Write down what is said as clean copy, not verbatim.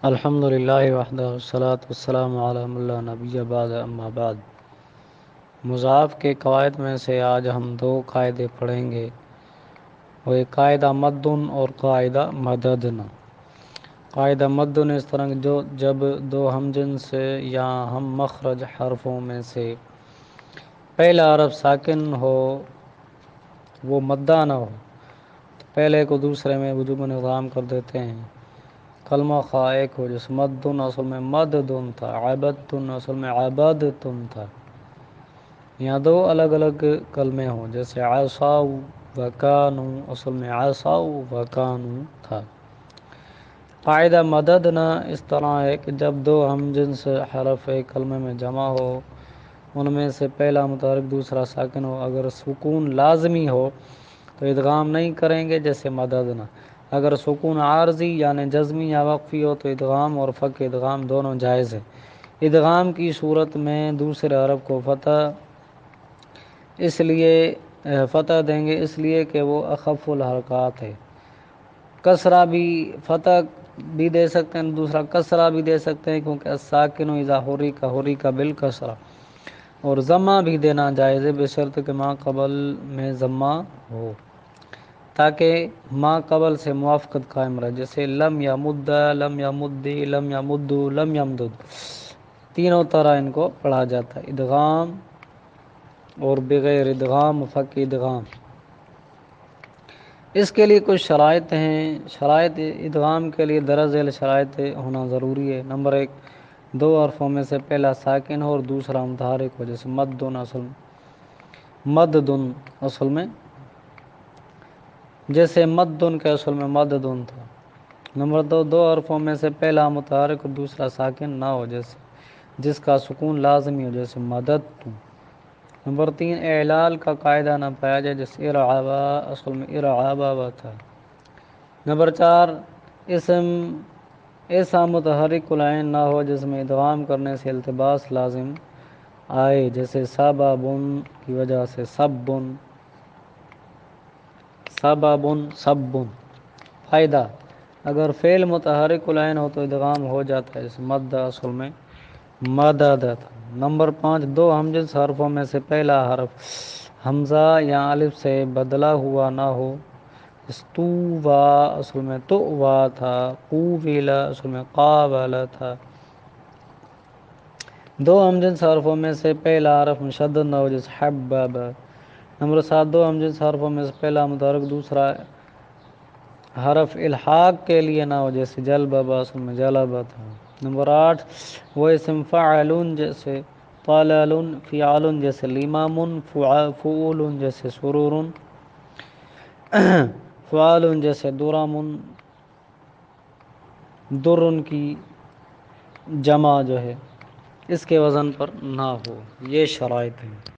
الحمد للہ وحدہ والصلاة والسلام علی من لا نبی بعد اما بعد۔ مضاف کے قواعد میں سے آج ہم دو قاعدے پڑھیں گے، وہ ایک قاعدہ مدن اور قاعدہ مددن۔ قاعدہ مدن اس طرح جب دو ہم جنس یا ہم مخرج حرفوں میں سے پہلا حرف ساکن ہو وہ مدہ نہ ہو تو پہلے کو دوسرے میں وجوباً ادغام کر دیتے ہیں۔ کلمہ خواہ ایک ہو جس مدن اصل میں مددن تھا، عبدتن اصل میں عبادتن تھا، یہاں دو الگ الگ کلمے ہوں جیسے عصاؤ وکانو اصل میں عصاؤ وکانو تھا۔ قاعدہ مددنا اس طرح ہے کہ جب دو ہم جنس حرف ایک کلمے میں جمع ہو، ان میں سے پہلا متحرک دوسرا ساکن ہو، اگر سکون لازمی ہو تو ادغام نہیں کریں گے جیسے مددنا، اگر سکون عارضی یعنی جزمی یا وقفی ہو تو ادغام اور فک ادغام دونوں جائز ہے۔ ادغام کی صورت میں دوسرے حرف کو فتح دیں گے اس لیے کہ وہ اخف الحرکات ہے۔ کسرہ بھی فتح بھی دے سکتے ہیں، دوسرا کسرہ بھی دے سکتے ہیں کیونکہ الساکن اذا حرک بالکسرہ، اور ضمہ بھی دینا جائز ہے بشرط کہ ما قبل میں ضمہ ہو تاکہ ما قبل سے موافقت قائم رہے، جیسے لم یمد، لم یمدی، لم یمدو، لم یمدد، تینوں طرح ان کو پڑھا جاتا ہے، ادغام اور بغیر ادغام، فک ادغام۔ اس کے لیے کچھ شرائط ہیں۔ شرائط ادغام کے لیے درج ذیل شرائط ہونا ضروری ہے۔ نمبر ایک، دو حرفوں میں سے پہلا ساکن ہو اور دوسرا متحرک ہو، جیسے مددن اصل میں جیسے مدن کے اصل میں مددن تھا۔ نمبر دو، دو حرفوں میں سے پہلا متحرک اور دوسرا ساکن نہ ہو جیسے جس کا سکون لازمی ہو، جیسے مددتم۔ نمبر تین، اعلال کا قاعدہ نہ پایا جائے جیسے ارعبا اصل میں ارعابا تھا۔ نمبر چار، اسم ایسا متحرک العین نہ ہو جس میں ادغام کرنے سے التباس لازم آئے، جیسے سبابن کی وجہ سے سبن، سبن۔ فائدہ، اگر فعل متحرک العین ہو تو ادغام ہو جاتا ہے، جیسے مد اصل میں مدد تھا۔ نمبر پانچ، دو ہمجنس حرفوں میں سے پہلا حرف حمزہ یا الف سے بدلا ہوا نہ ہو، استوا اصل میں توا تھا، قوبلا اصل میں قابلا تھا۔ دو ہمجنس حرفوں میں سے پہلا حرف مشدد نہ ہو جیسے حبب۔ نمبر سات، دو ہمجنس حرفوں میں سے پہلا متحرک دوسرا حرف الحاق کے لیے نہ ہو جیسے جلبب اصل میں جلبہ تھا۔ نمبر آٹھ، وہ اسم فعلن جیسے طلل، فعل جیسے لیمام، فعول جیسے سرور، فعال جیسے درم، درن کی جمع جو ہے اس کے وزن پر نہ ہو۔ یہ شرائط ہیں۔